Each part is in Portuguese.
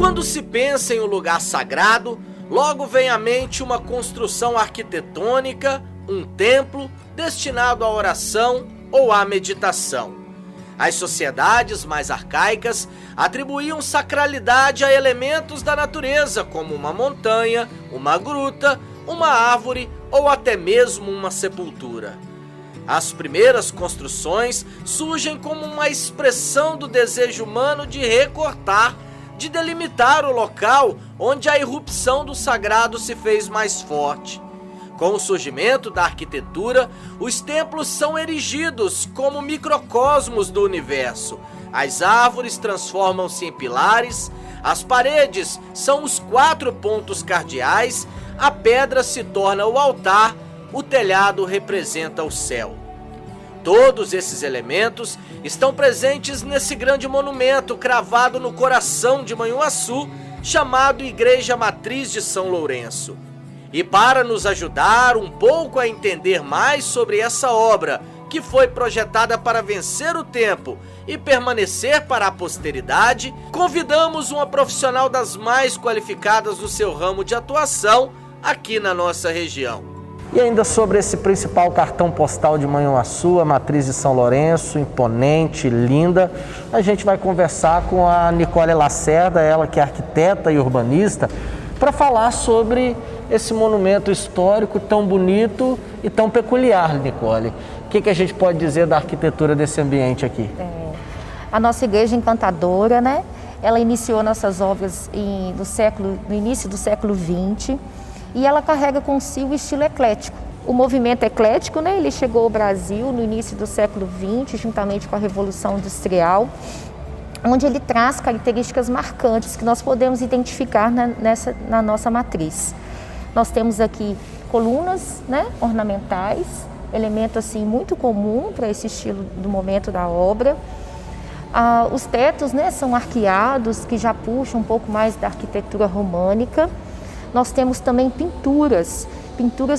Quando se pensa em um lugar sagrado, logo vem à mente uma construção arquitetônica, um templo destinado à oração ou à meditação. As sociedades mais arcaicas atribuíam sacralidade a elementos da natureza, como uma montanha, uma gruta, uma árvore ou até mesmo uma sepultura. As primeiras construções surgem como uma expressão do desejo humano de recortar, de delimitar o local onde a irrupção do sagrado se fez mais forte. Com o surgimento da arquitetura, os templos são erigidos como microcosmos do universo. As árvores transformam-se em pilares, as paredes são os 4 pontos cardeais, a pedra se torna o altar, o telhado representa o céu. Todos esses elementos estão presentes nesse grande monumento cravado no coração de Manhuaçu, chamado Igreja Matriz de São Lourenço. E para nos ajudar um pouco a entender mais sobre essa obra, que foi projetada para vencer o tempo e permanecer para a posteridade, convidamos uma profissional das mais qualificadas no seu ramo de atuação aqui na nossa região. E ainda sobre esse principal cartão postal de Manhuaçu, a Matriz de São Lourenço, imponente, linda, a gente vai conversar com a Nicole Lacerda, ela que é arquiteta e urbanista, para falar sobre esse monumento histórico tão bonito e tão peculiar, Nicole. O que a gente pode dizer da arquitetura desse ambiente aqui? A nossa igreja encantadora, né? Ela iniciou nossas obras no início do século XX e ela carrega consigo o estilo eclético. O movimento eclético, né? Ele chegou ao Brasil no início do século XX, juntamente com a Revolução Industrial, onde ele traz características marcantes que nós podemos identificar na nossa matriz. Nós temos aqui colunas, né, ornamentais, elemento assim muito comum para esse estilo do momento da obra. Os tetos, né, são arqueados, que já puxam um pouco mais da arquitetura românica. Nós temos também pinturas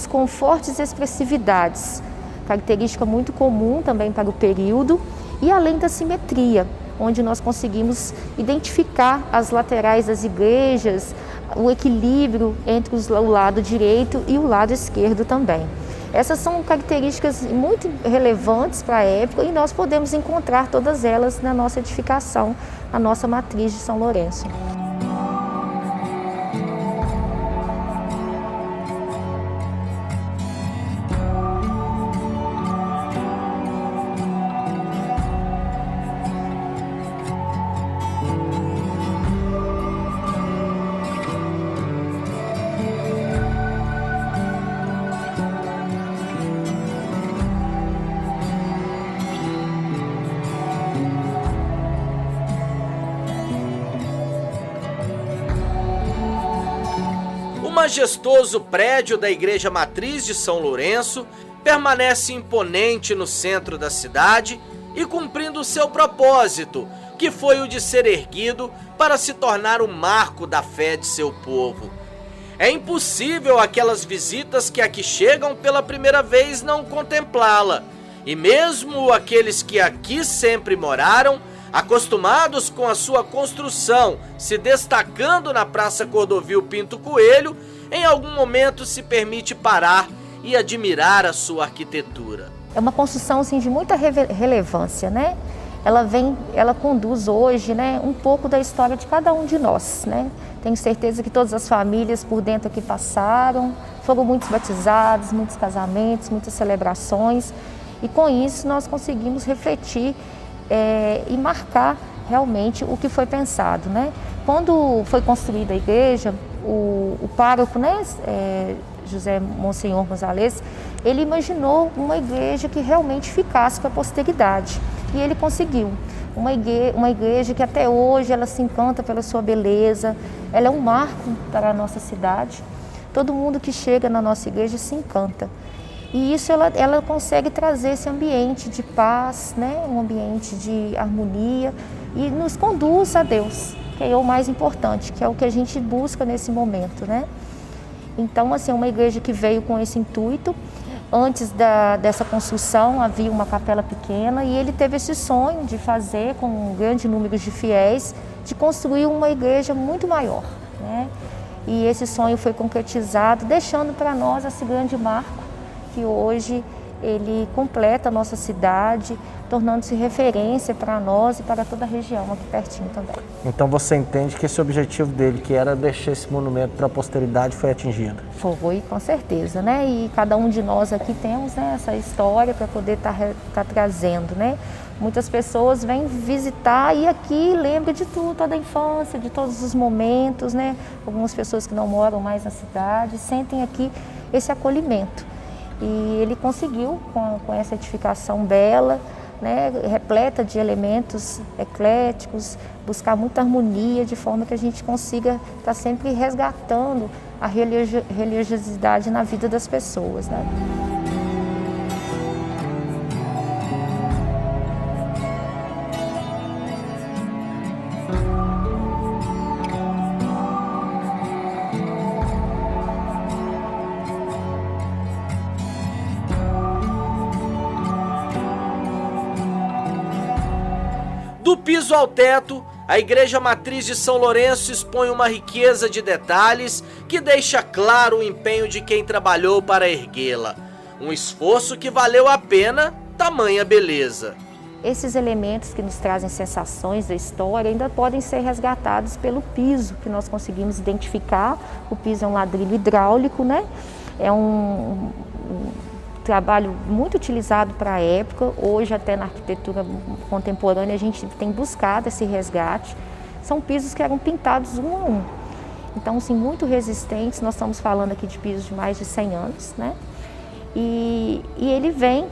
com fortes expressividades, característica muito comum também para o período, e além da simetria, onde nós conseguimos identificar as laterais das igrejas, o equilíbrio entre o lado direito e o lado esquerdo também. Essas são características muito relevantes para a época e nós podemos encontrar todas elas na nossa edificação, na nossa matriz de São Lourenço. O majestoso prédio da Igreja Matriz de São Lourenço permanece imponente no centro da cidade e cumprindo seu propósito, que foi o de ser erguido para se tornar o marco da fé de seu povo. É impossível aquelas visitas que aqui chegam pela primeira vez não contemplá-la, e mesmo aqueles que aqui sempre moraram, acostumados com a sua construção, se destacando na Praça Cordovil Pinto Coelho, em algum momento se permite parar e admirar a sua arquitetura. É uma construção assim, de muita relevância, né? Ela conduz hoje, né, um pouco da história de cada um de nós, né? Tenho certeza que todas as famílias por dentro aqui passaram, foram muitos batizados, muitos casamentos, muitas celebrações, e com isso nós conseguimos refletir e marcar realmente o que foi pensado, né? Quando foi construída a igreja, o pároco, né, José Monsenhor Gonzalez, ele imaginou uma igreja que realmente ficasse para a posteridade, e ele conseguiu. Uma igreja que até hoje ela se encanta pela sua beleza, ela é um marco para a nossa cidade. Todo mundo que chega na nossa igreja se encanta. E isso ela consegue trazer esse ambiente de paz, né? Um ambiente de harmonia, e nos conduz a Deus, que é o mais importante, que é o que a gente busca nesse momento, né? Então, assim, uma igreja que veio com esse intuito. Antes dessa construção havia uma capela pequena e ele teve esse sonho de fazer, com um grande número de fiéis, de construir uma igreja muito maior, né? E esse sonho foi concretizado, deixando para nós esse grande marco que hoje ele completa a nossa cidade, tornando-se referência para nós e para toda a região aqui pertinho também. Então você entende que esse objetivo dele, que era deixar esse monumento para a posteridade, foi atingido? Foi, com certeza, né? E cada um de nós aqui temos, né, essa história para poder estar trazendo, né? Muitas pessoas vêm visitar e aqui lembram de tudo, toda a infância, de todos os momentos, né? Algumas pessoas que não moram mais na cidade sentem aqui esse acolhimento. E ele conseguiu, com essa edificação bela, né, repleta de elementos ecléticos, buscar muita harmonia, de forma que a gente consiga estar sempre resgatando a religiosidade na vida das pessoas, né? Do piso ao teto, a Igreja Matriz de São Lourenço expõe uma riqueza de detalhes que deixa claro o empenho de quem trabalhou para erguê-la. Um esforço que valeu a pena, tamanha beleza. Esses elementos que nos trazem sensações da história ainda podem ser resgatados pelo piso, que nós conseguimos identificar. O piso é um ladrilho hidráulico, né? É um trabalho muito utilizado para a época. Hoje, até na arquitetura contemporânea, a gente tem buscado esse resgate. São pisos que eram pintados um a um. Então, assim, muito resistentes. Nós estamos falando aqui de pisos de mais de 100 anos, né? E ele vem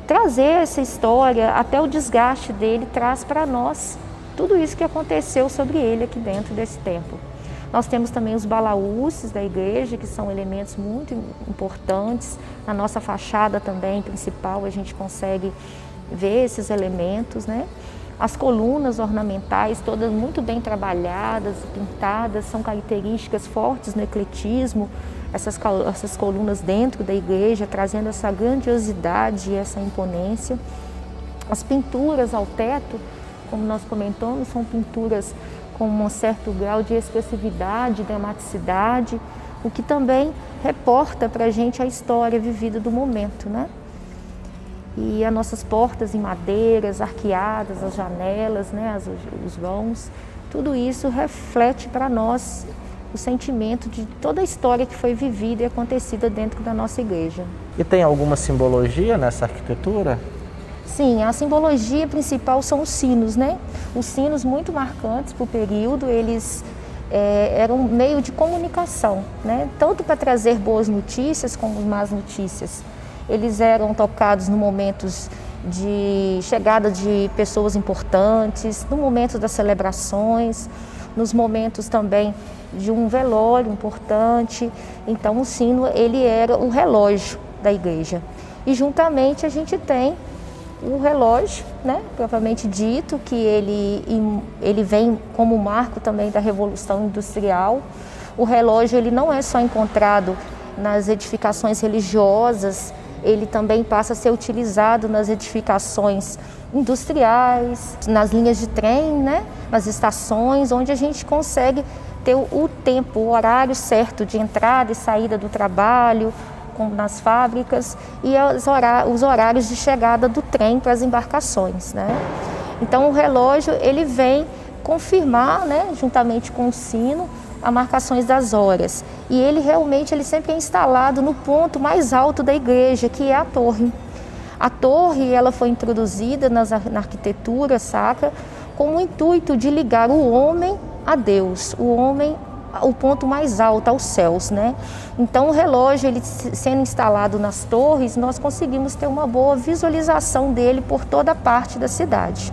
trazer essa história, até o desgaste dele traz para nós tudo isso que aconteceu sobre ele aqui dentro desse templo. Nós temos também os balaúces da igreja, que são elementos muito importantes. Na nossa fachada também principal a gente consegue ver esses elementos, né? As colunas ornamentais, todas muito bem trabalhadas, pintadas, são características fortes no ecletismo. Essas colunas dentro da igreja, trazendo essa grandiosidade e essa imponência. As pinturas ao teto, como nós comentamos, são pinturas com um certo grau de expressividade, dramaticidade, o que também reporta para a gente a história vivida do momento, né? E as nossas portas em madeiras, arqueadas, as janelas, né, os vãos, tudo isso reflete para nós o sentimento de toda a história que foi vivida e acontecida dentro da nossa igreja. E tem alguma simbologia nessa arquitetura? Sim, a simbologia principal são os sinos, né? Os sinos muito marcantes para o período, eles eram um meio de comunicação, né? Tanto para trazer boas notícias como más notícias. Eles eram tocados no momentos de chegada de pessoas importantes, no momento das celebrações, nos momentos também de um velório importante. Então o sino, ele era o relógio da igreja. E juntamente a gente tem o relógio, né, propriamente dito, que ele vem como marco também da Revolução Industrial. O relógio, ele não é só encontrado nas edificações religiosas, ele também passa a ser utilizado nas edificações industriais, nas linhas de trem, né, nas estações, onde a gente consegue ter o tempo, o horário certo de entrada e saída do trabalho, como nas fábricas, e os horários de chegada do trem para as embarcações, né? Então o relógio, ele vem confirmar, né, juntamente com o sino, as marcações das horas. E ele realmente sempre é instalado no ponto mais alto da igreja, que é a torre. A torre, ela foi introduzida na arquitetura sacra com o intuito de ligar o homem a Deus, o homem o ponto mais alto, aos céus, né? Então o relógio, ele sendo instalado nas torres, nós conseguimos ter uma boa visualização dele por toda a parte da cidade.